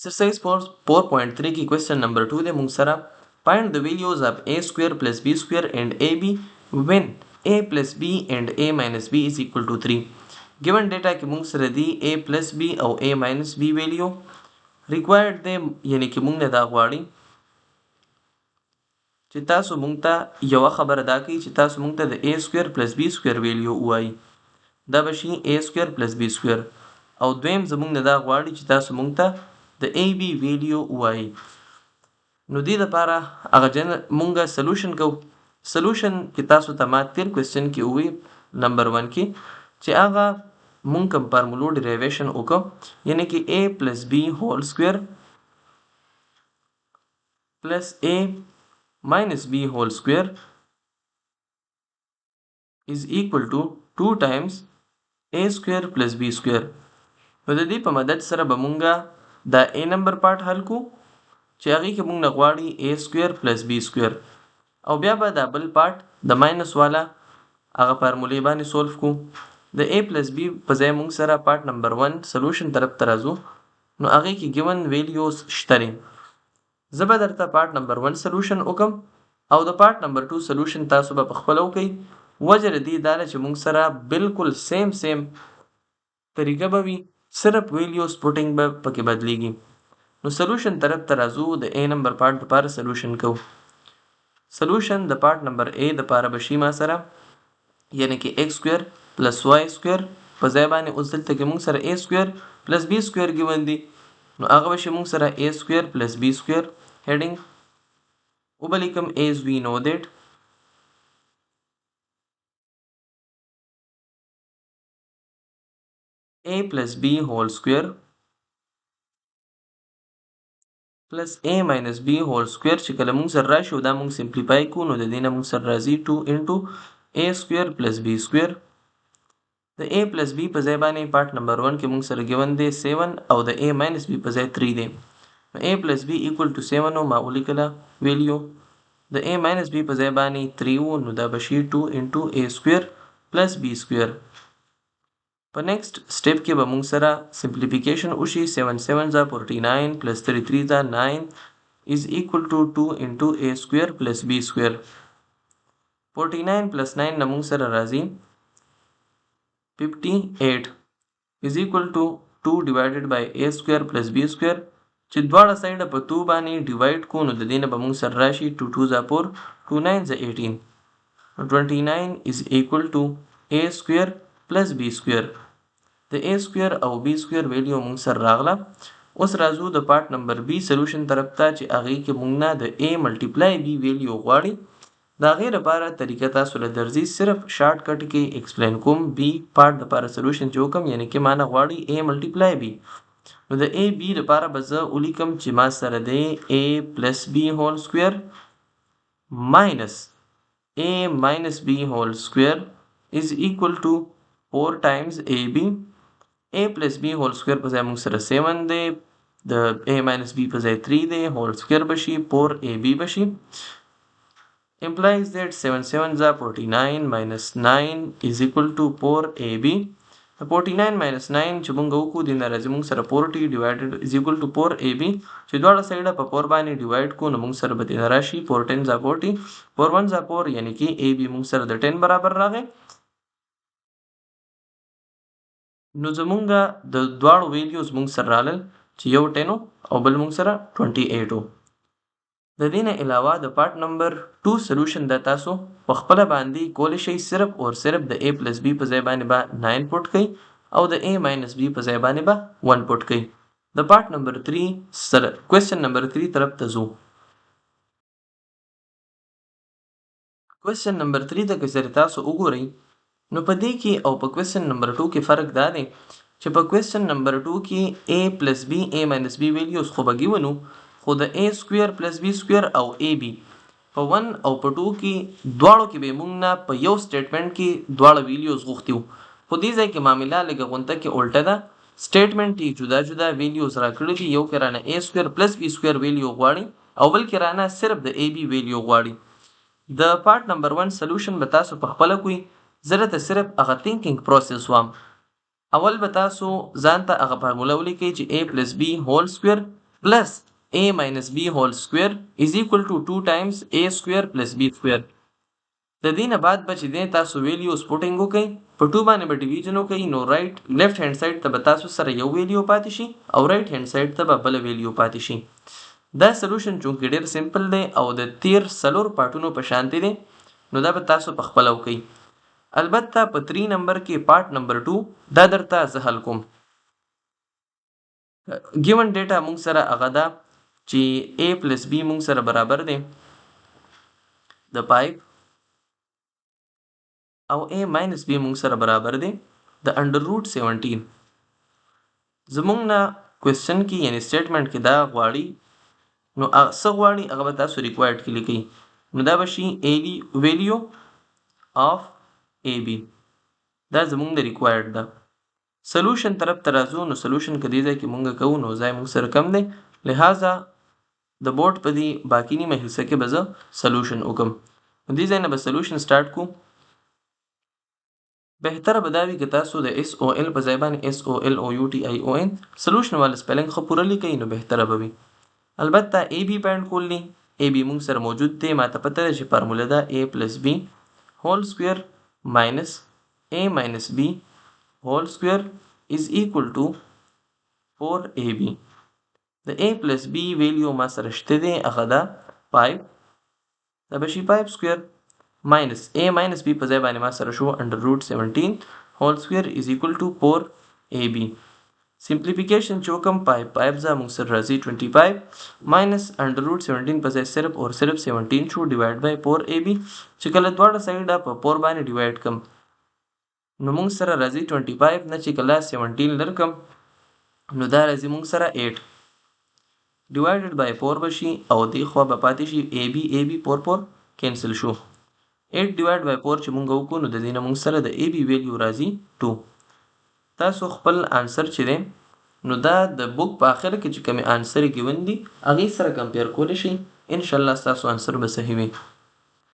Exercise 4.3 की question number 2 दे मूंग सरा find the values of a square plus b square and ab when a plus b and a minus b is equal to 3 given data की मूंग सरा दी a plus b او a minus b value required दे यानी कि मूंग ने دا غواړي چې تاسو مونږ ته یو خبره دا کوي چې تاسو مونږ ته د a square plus b square value وایي دا بشي a square plus b square او دویم زمونږ نه دا غواړي چې تاسو مونږ ته د ab value وایي نو دې لپاره هغه مونږه سولوشن کوو سولوشن کې تاسو ته ما تیر کوېسچن کې ووی نمبر 1 کې چې هغه مونږ کوم فارمولو ډیریویشن وکړو یعنی کې a plus b whole square plus a minus b whole square is equal to 2 times a square plus b square نو د دې په مدد سره به مونږه دا a نمبر پارت حل کو چې هغې کې مونږ نه غواړي a square plus b square او بیا به دا بل پارت د ماینس والا هغه فارمولې باندې سولف کو د a plus b په ځای مونږ سره پارت نمبر 1 سولوشن طرف ته راځو نو هغې کې ګیون ویلیوز شته دي زه به درته پارت نمبر 1 سولوشن وکم او د پارت نمبر 2 سولوشن تاسو به پخپله وکئ وجه د دې دا ده چې مونږ سره بالکل سیم طریقه به وي صرف ویلیوز پوټینګ به پکې بدلیږي نو سولوشن طرف ته راځو د a نمبر پارت لپاره سولوشن کوو سولوشن د پارت نمبر a لپاره به شي ما سره یعنی کې x سکویر پلس y سکویر په ځای باندې اوس دلته کې مونږ سره a سکویر پلس b سکویر ګیون دي نو هغه به شي مونږ سره a سکویر پلس b سکویر هیډینګ وبلیکم as we know that a plus b whole square plus a minus b whole square چې کله مونږ سره راشي او دا مونږ سمپلیفای کو نو د دې نه مونږ سره راځي 2 into a square plus b square د a plus b په ځای باندې پارت نمبر 1 کې مونږ سره ګیون دی 7 او د a minus b په ځای 3 دی a plus b equal to 7 نو ما ولیکله ویلیو د a minus b په ځای باندې 3 وو نو دا به شي 2 into a square plus b square په نیکسټ سټیپ کې به مونږ سره سمپلیفیکیشن وشي 7 7 ځا 49 plus 33 ځا 9 is equal to 2 into a square plus b square 49 plus 9 نه مونږ سره راځي 58 is equal to 2 divided by a square plus b square چې دواړه سایډه په 2 باندې ډیوایډ کو نو د دې نه به مونږ سره راشي 2 2 ځا 4 2 9 ځا 18 29 is equal to a square plus b square د a square او b square ویلیو مونږ سره راغله اوس راځو د پارت نمبر b سولوشن طرف ته چې هغې کې مونږ نه د a ملټیپلای b ویلیو غواړي د هغې لپاره طریقه تاسو له درځي صرف شارټ کټ کې ایکسپلین کوم b پارت لپاره سولوشن چې وکم یعنی کې ما نه غواړي a ملټیپلای b نو د a b لپاره به زه ولیکم چې ما سره دی a plus b whole square minus a minus b whole square is equal to 4 times ab a plus b whole square په ځای مونږ سره 7 دی د a minus b په ځای 3 دی whole square بشي 4ab بشي implies that 7 7 ځا 49 minus 9 is equal to 4ab 49 minus 9 چې مونږ وکړو دې نه راځي مونږ سره 40 divided is equal to 4ab چې دواړه سایډه په 4 باندې ډیوایډ کو نو مونږ سره به دې نه راشي 4 10 ځا 40 4 1 ځا 4 یعنی کې ab مونږ سره د 10 برابر راغی نو زمونږه د دواړو ویلیوز مونږ سره رالل چې یو 10 او بل مونږ سره 28 د دې نه علاوه د پارت نمبر 2 سولوشن د تاسو په خپل باندې کولی شئ صرف او صرف د a plus b په ځای باندې به 9 پټ کړئ او د a minus b په ځای باندې به 1 پټ کړئ د پارت نمبر 3 سره کوېسچن نمبر 3 طرف ته ځو کوېسچن نمبر 3 ته که چېرې تاسو وګورئ نو په دې کې او په کوېسچن نمبر 2 کې فرق دا دی چې په کوېسچن نمبر 2 کې a plus b a minus b ویلیوز خو به ګیونو خو د a سکویر پلس b سکویر او ab په 1 او په 2 کې دواړو کې به مونږ نه په یو سټیټمنټ کې دواړه ویلیوز غوښتي وو خو دې ځای کې معامله لږه غونته کې الټه ده سټیټمنټ یې جدا جدا ویلیوز راکړي دي یو کې رانه a سکویر پلس b سکویر ویلیو غواړي او بل کې رانه صرف د ab ویلیو غواړي د پارت نمبر 1 سولوشن به تاسو په خپله کوئ زه درته صرف هغه تھینکینګ پروسس وایم اول به تاسو ځان ته هغه فارموله ولیکئ چې a plus b whole square plus a minus b whole square is equal to 2 times a square plus b square. د دې نه بعد به چې دی تاسو ویلیوز پوټینګ وکئ په 2 باندې به ډیویژن وکئ نو لیفټ هینډ سایډ ته به تاسو سره یو ویلیو پاتې شي او رایټ هینډ سایډ ته به بله ویلیو پاتې شي. دا سلوشن چونکې ډیر سمپل دی او د تیر څلور پارټونو په شانتي دی نو دا به تاسو په خپله وکئ. البته په 3 نمبر کې پارت نمبر 2 دا درته زه حل کوم. ګیون ډیټا مونږ سره هغه ده چې a پلس b مونږ سره برابر دی د 5 او a minus b مونږ سره برابر دی د انډر روټ 17. زمونږ نه کوېسچن کې یعنی سټیټمنټ کې دا غواړي نو څه غواړي هغه به تاسو ریکوایرډ کې لیکئ. نو دا به شي ویلیو آف اے بی. دا زمونږ د ریکوایرډ ده. سلوشن طرف ته راځو نو سلوشن که دې ځای کې مونږ کوو نو ځای مونږ سره کم دی لہذا د بورډ په دې باقي نیمه حصه کې به زه سلوشن وکم. نو دې ځای نه به سلوشن سټارټ کو. بهتره به دا وي که تاسو د اس او ال په ځای باندې اس او ال او یو ټي آی او ان سلوشن والا سپیلنګ ښه پوره لیکئ نو بهتره به وي. البته ای بی پاینټ کولنی ای بی مونږ سره موجود دی ماته پته ده چې فارموله ده a پلس b هول سکویر ماینس a ماینس b هول سکویر is equal to 4ab. د a پلس b ویلیو ما سره شته دی هغه ده 5 دا به شي 5 سکویر ماینس a ماینس b په ځای باندې ما سره شو انډر روټ 17 هول سکویر is equal to 4ab. سمپلیفیکیشن چې وکم 5 ځا مونږ سره راځي 25 ماینس انډر روټ 17 په ځای صرف اور صرف 17 شو ډیوایډ بای 4ab چې کله دواړه سایډه په 4 باندې ډیوایډ کم نو مونږ سره راځي 25 نه چې کله 17 لرکم نو دا راځي مونږ سره 8 ډیوایډډ بای 4 بشي او دې خوا به پاتې شي ab 4 کینسل شو 8 ډیوایډ بای 4 چې مونږ وکړو نو د دې نه مونږ سره د ab ویلیو راځي 2. تاسو خپل آنسر چې دی نو دا د بوک په آخر کې چې کومې آنسر ګیون دي هغې سره کمپیر کولی شئ. انشاءالله ستاسو آنسر به صحیح وي.